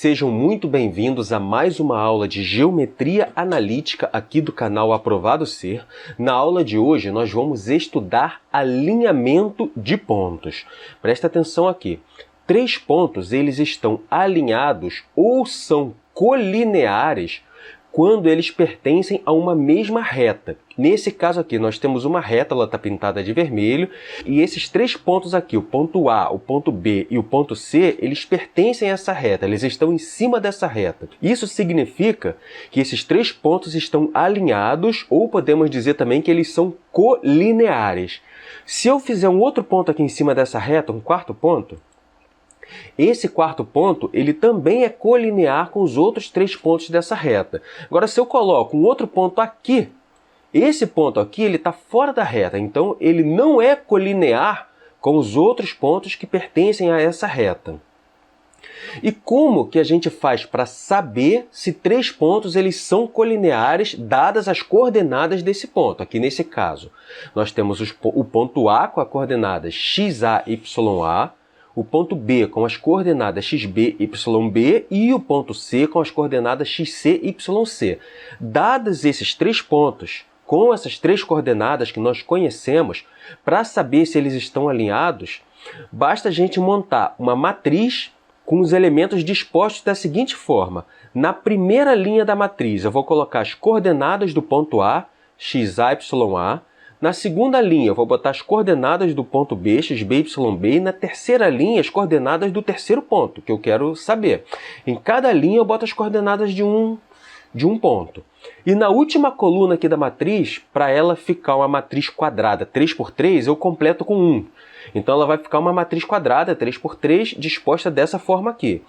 Sejam muito bem-vindos a mais uma aula de Geometria Analítica aqui do canal Aprovado Ser. Na aula de hoje nós vamos estudar alinhamento de pontos. Presta atenção aqui. 3 pontos eles estão alinhados ou são colineares quando eles pertencem a uma mesma reta. Nesse caso aqui, nós temos uma reta, ela está pintada de vermelho, e esses 3 pontos aqui, o ponto A, o ponto B e o ponto C, eles pertencem a essa reta, eles estão em cima dessa reta. Isso significa que esses 3 pontos estão alinhados, ou podemos dizer também que eles são colineares. Se eu fizer um outro ponto aqui em cima dessa reta, um quarto ponto, esse quarto ponto, ele também é colinear com os outros 3 pontos dessa reta. Agora, se eu coloco um outro ponto aqui, esse ponto aqui, ele está fora da reta, então ele não é colinear com os outros pontos que pertencem a essa reta. E como que a gente faz para saber se 3 pontos eles são colineares dadas as coordenadas desse ponto? Aqui nesse caso, nós temos o ponto A com a coordenada xa, ya, o ponto B com as coordenadas xb, yb e o ponto C com as coordenadas xc, yc. Dados esses 3 pontos, com essas 3 coordenadas que nós conhecemos, para saber se eles estão alinhados, basta a gente montar uma matriz com os elementos dispostos da seguinte forma. Na primeira linha da matriz, eu vou colocar as coordenadas do ponto A, xa, ya. Na segunda linha, eu vou botar as coordenadas do ponto B, xb, yb, e na terceira linha, as coordenadas do terceiro ponto, que eu quero saber. Em cada linha, eu boto as coordenadas de um ponto. E na última coluna aqui da matriz, para ela ficar uma matriz quadrada 3 por 3, eu completo com 1. Então, ela vai ficar uma matriz quadrada 3 por 3, disposta dessa forma aqui.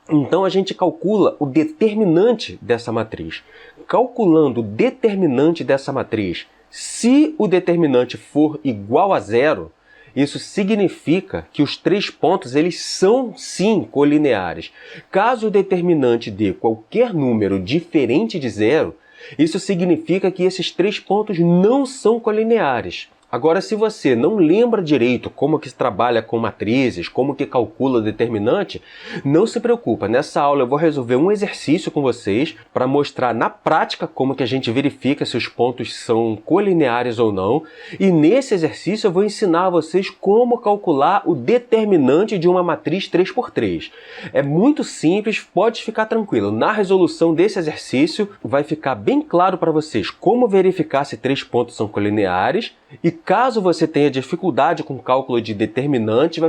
Então, a gente calcula o determinante dessa matriz. Calculando o determinante dessa matriz, se o determinante for igual a 0, isso significa que os 3 pontos eles são sim colineares. Caso o determinante dê qualquer número diferente de 0, isso significa que esses 3 pontos não são colineares. Agora, se você não lembra direito como que se trabalha com matrizes, como que calcula o determinante, não se preocupa. Nessa aula eu vou resolver um exercício com vocês para mostrar na prática como que a gente verifica se os pontos são colineares ou não. E nesse exercício eu vou ensinar a vocês como calcular o determinante de uma matriz 3 por 3. É muito simples, pode ficar tranquilo. Na resolução desse exercício vai ficar bem claro para vocês como verificar se 3 pontos são colineares. E caso você tenha dificuldade com o cálculo de determinante,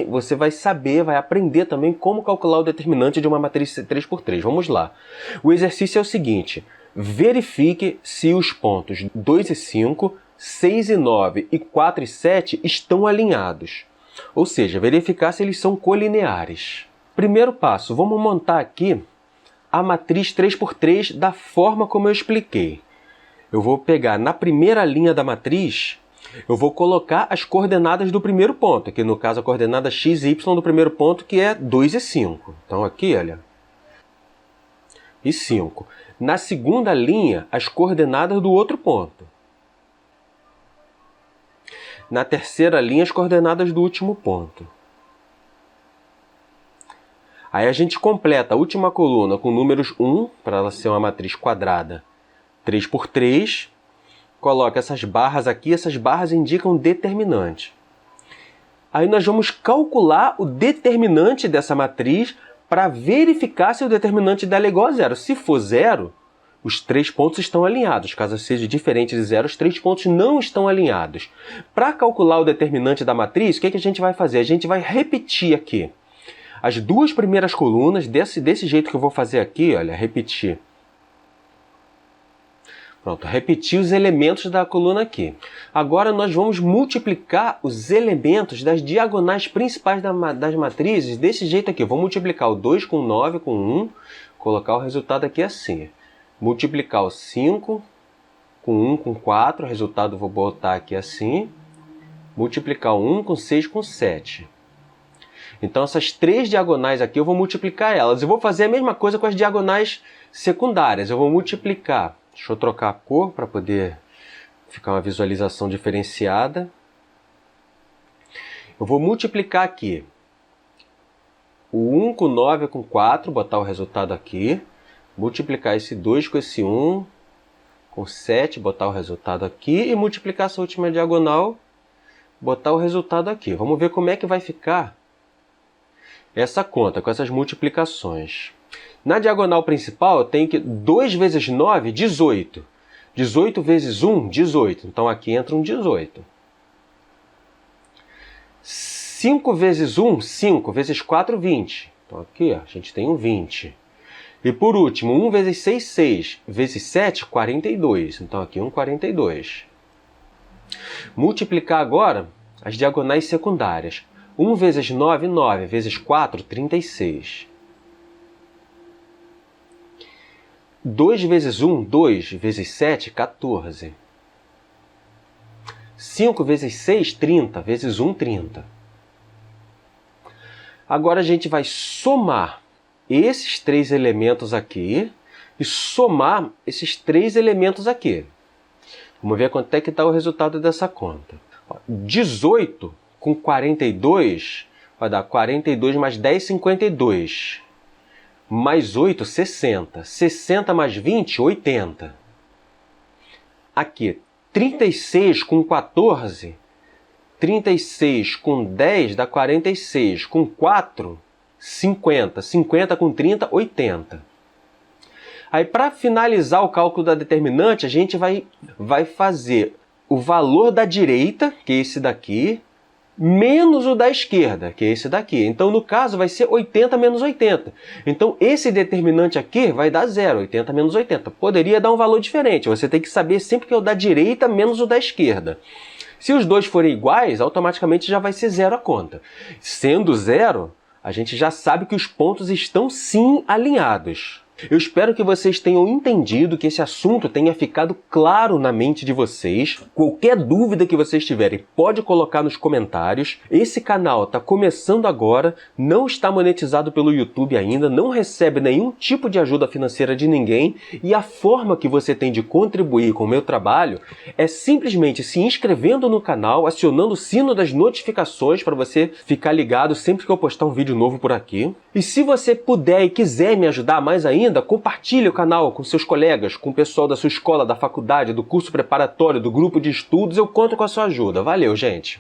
você vai saber, vai aprender também como calcular o determinante de uma matriz 3 por 3. Vamos lá. O exercício é o seguinte: verifique se os pontos 2 e 5, 6 e 9 e 4 e 7 estão alinhados. Ou seja, verificar se eles são colineares. Primeiro passo, vamos montar aqui a matriz 3 por 3 da forma como eu expliquei. Eu vou pegar na primeira linha da matriz, eu vou colocar as coordenadas do primeiro ponto, que no caso a coordenada x e y do primeiro ponto, que é 2 e 5. Então aqui, olha, e 5. Na segunda linha, as coordenadas do outro ponto. Na terceira linha, as coordenadas do último ponto. Aí a gente completa a última coluna com números 1, para ela ser uma matriz quadrada 3 por 3, coloca essas barras aqui, essas barras indicam determinante. Aí nós vamos calcular o determinante dessa matriz para verificar se o determinante dela é igual a 0. Se for 0, os 3 pontos estão alinhados. Caso seja diferente de 0, os 3 pontos não estão alinhados. Para calcular o determinante da matriz, o que a gente vai fazer? A gente vai repetir aqui as 2 primeiras colunas, desse jeito que eu vou fazer aqui, olha, repetir. Pronto, repetir os elementos da coluna aqui. Agora nós vamos multiplicar os elementos das diagonais principais das matrizes desse jeito aqui. Eu vou multiplicar o 2 com 9 com 1, colocar o resultado aqui assim. Multiplicar o 5 com 1 com 4, o resultado eu vou botar aqui assim. Multiplicar o 1 com 6 com 7. Então essas 3 diagonais aqui eu vou multiplicar elas. Eu vou fazer a mesma coisa com as diagonais secundárias. Eu vou multiplicar. Deixa eu trocar a cor para poder ficar uma visualização diferenciada. Eu vou multiplicar aqui o 1 com 9 com 4, botar o resultado aqui. Multiplicar esse 2 com esse 1, com 7, botar o resultado aqui. E multiplicar essa última diagonal, botar o resultado aqui. Vamos ver como é que vai ficar essa conta com essas multiplicações. Na diagonal principal, eu tenho que 2 vezes 9, 18. 18 vezes 1, 18. Então, aqui entra um 18. 5 vezes 1, 5. Vezes 4, 20. Então, aqui ó, a gente tem um 20. E, por último, 1 vezes 6, 6. Vezes 7, 42. Então, aqui um 42. Multiplicar agora as diagonais secundárias. 1 vezes 9, 9. Vezes 4, 36. 2 vezes 1, 2. Vezes 7, 14. 5 vezes 6, 30. Vezes 1, 30. Agora a gente vai somar esses 3 elementos aqui e somar esses 3 elementos aqui. Vamos ver quanto é que está o resultado dessa conta. 18 com 42 vai dar 42 mais 10, 52. Mais 8, 60. 60 mais 20, 80. Aqui, 36 com 14, 36 com 10 dá 46. Com 4, 50. 50 com 30, 80. Aí, para finalizar o cálculo da determinante, a gente vai fazer o valor da direita, que é esse daqui, menos o da esquerda, que é esse daqui. Então, no caso, vai ser 80 menos 80. Então, esse determinante aqui vai dar 0, 80 menos 80. Poderia dar um valor diferente. Você tem que saber sempre que é o da direita menos o da esquerda. Se os dois forem iguais, automaticamente já vai ser 0 a conta. Sendo 0, a gente já sabe que os pontos estão sim alinhados. Eu espero que vocês tenham entendido, que esse assunto tenha ficado claro na mente de vocês. Qualquer dúvida que vocês tiverem, pode colocar nos comentários. Esse canal está começando agora, não está monetizado pelo YouTube ainda, não recebe nenhum tipo de ajuda financeira de ninguém, e a forma que você tem de contribuir com o meu trabalho é simplesmente se inscrevendo no canal, acionando o sino das notificações para você ficar ligado sempre que eu postar um vídeo novo por aqui. E se você puder e quiser me ajudar mais ainda, compartilhe o canal com seus colegas, com o pessoal da sua escola, da faculdade, do curso preparatório, do grupo de estudos. Eu conto com a sua ajuda. Valeu, gente!